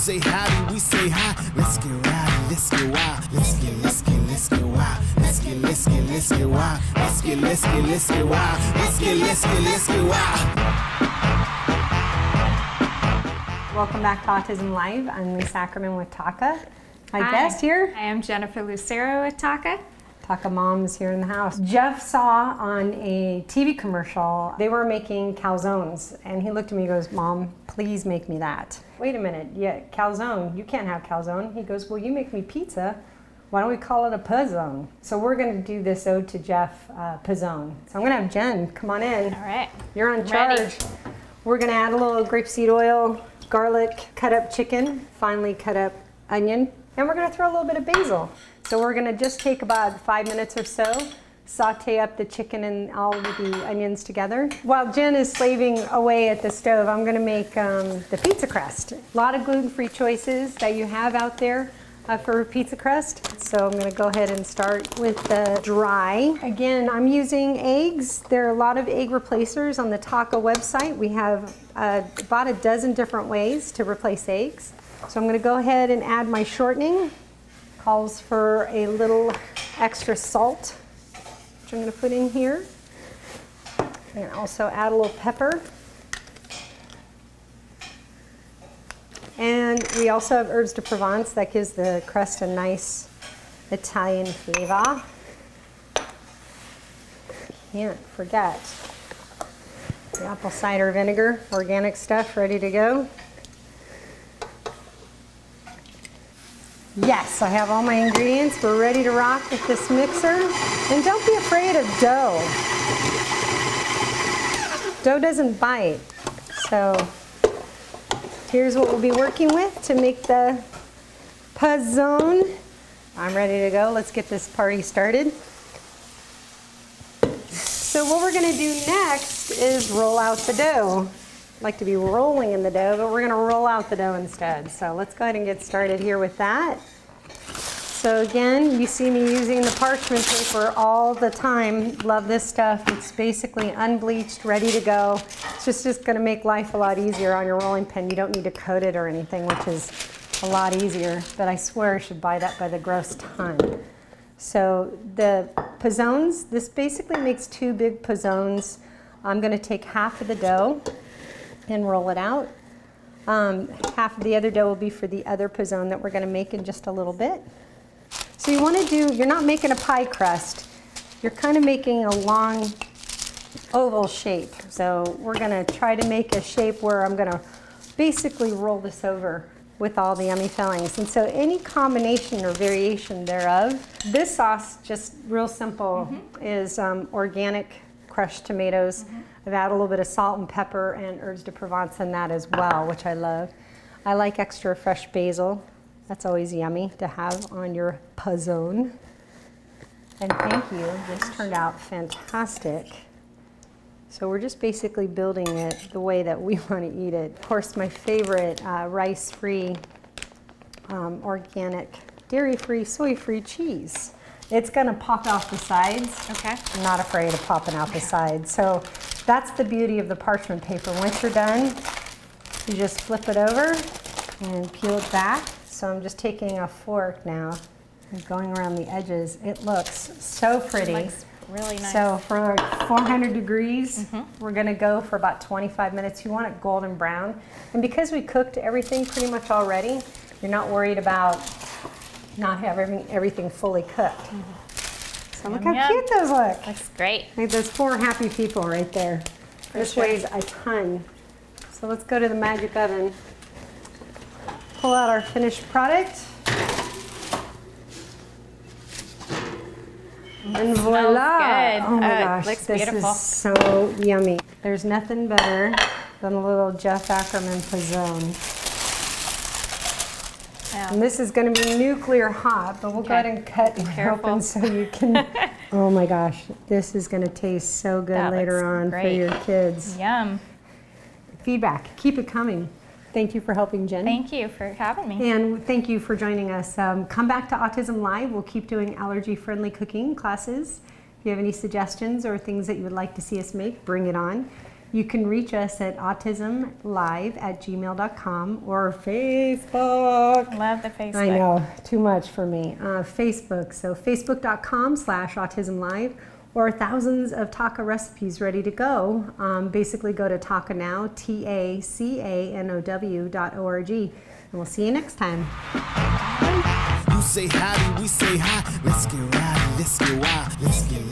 say howdy, we say hi. Let's get rowdy, let's get wild. Let's get wild. Let's get wild. Let's get wild. Let's get wild. Welcome back to Autism Live. I'm Lisa Ackerman with Taka. My guest here. I am Jennifer Lucero with Taka. Taka Mom's here in the house. Jeff saw on a TV commercial, they were making calzones, and he looked at me and goes, Mom, please make me that. Wait a minute, yeah, calzone, you can't have calzone. He goes, well, you make me pizza. Why don't we call it a Pazone? So we're gonna do this ode to Jeff, Pazone. So I'm gonna have Jen, come on in. All right. You're on charge. Ready. We're gonna add a little grapeseed oil, garlic, cut up chicken, finely cut up onion, and we're gonna throw a little bit of basil. So we're gonna just take about 5 minutes or so, saute up the chicken and all of the onions together. While Jen is slaving away at the stove, I'm gonna make the pizza crust. A lot of gluten-free choices that you have out there for pizza crust. So I'm gonna go ahead and start with the dry. Again, I'm using eggs. There are a lot of egg replacers on the Taka website. We have about a dozen different ways to replace eggs. So I'm gonna go ahead and add my shortening. Calls for a little extra salt, which I'm gonna put in here. And also add a little pepper. And we also have herbs de Provence that gives the crust a nice Italian flavor. Can't forget the apple cider vinegar, organic stuff ready to go. Yes, I have all my ingredients. We're ready to rock with this mixer. And don't be afraid of dough. Dough doesn't bite. So here's what we'll be working with to make the Pazone. I'm ready to go. Let's get this party started. So what we're gonna do next is roll out the dough. I like to be rolling in the dough, but we're gonna roll out the dough instead. So let's go ahead and get started here with that. So again, you see me using the parchment paper all the time. Love this stuff. It's basically unbleached, ready to go. It's just gonna make life a lot easier on your rolling pin. You don't need to coat it or anything, which is a lot easier, but I swear I should buy that by the gross ton. So the Pazones, this basically makes 2 big Pazones. I'm gonna take half of the dough and roll it out. Half of the other dough will be for the other Pazone that we're gonna make in just a little bit. So you wanna do, you're not making a pie crust, you're kind of making a long oval shape. So we're gonna try to make a shape where I'm gonna basically roll this over with all the yummy fillings. And so any combination or variation thereof, this sauce, just real simple, is organic crushed tomatoes. I've added a little bit of salt and pepper and herbs de Provence in that as well, which I love. I like extra fresh basil. That's always yummy to have on your Pazone. And thank you, this turned out fantastic. So we're just basically building it the way that we want to eat it. Of course, my favorite rice-free, organic, dairy-free, soy-free cheese. It's gonna pop out the sides. Okay. I'm not afraid of popping out the sides. So that's the beauty of the parchment paper. Once you're done, you just flip it over and peel it back. So I'm just taking a fork now and going around the edges. It looks so pretty. It looks really nice. So for 400 degrees, we're gonna go for about 25 minutes. You want it golden brown. And because we cooked everything pretty much already, you're not worried about not having everything fully cooked. So look how cute those look. Looks great. Like those 4 happy people right there. This weighs a ton. So let's go to the magic oven. Pull out our finished product. And voila! Good. Oh my gosh, looks this beautiful. is so yummy. There's nothing better than a little Jeff Ackerman Pazone. Yeah. And this is going to be nuclear hot, but we'll go ahead and cut it open so you can. Oh my gosh, this is going to taste so good That later looks on great. for your kids. Yum. Feedback, keep it coming. Thank you for helping, Jen. Thank you for having me. And thank you for joining us. Come back to Autism Live. We'll keep doing allergy-friendly cooking classes. If you have any suggestions or things that you would like to see us make, bring it on. You can reach us at autismlive@gmail.com or Facebook. Love the Facebook. I know, too much for me. Facebook, so facebook.com/autismlive, or thousands of taco recipes ready to go. Basically go to Takanow, TACANOW.org, and we'll see you next time. You say howdy, we say hi. Let's get rowdy, let's get wild, let's get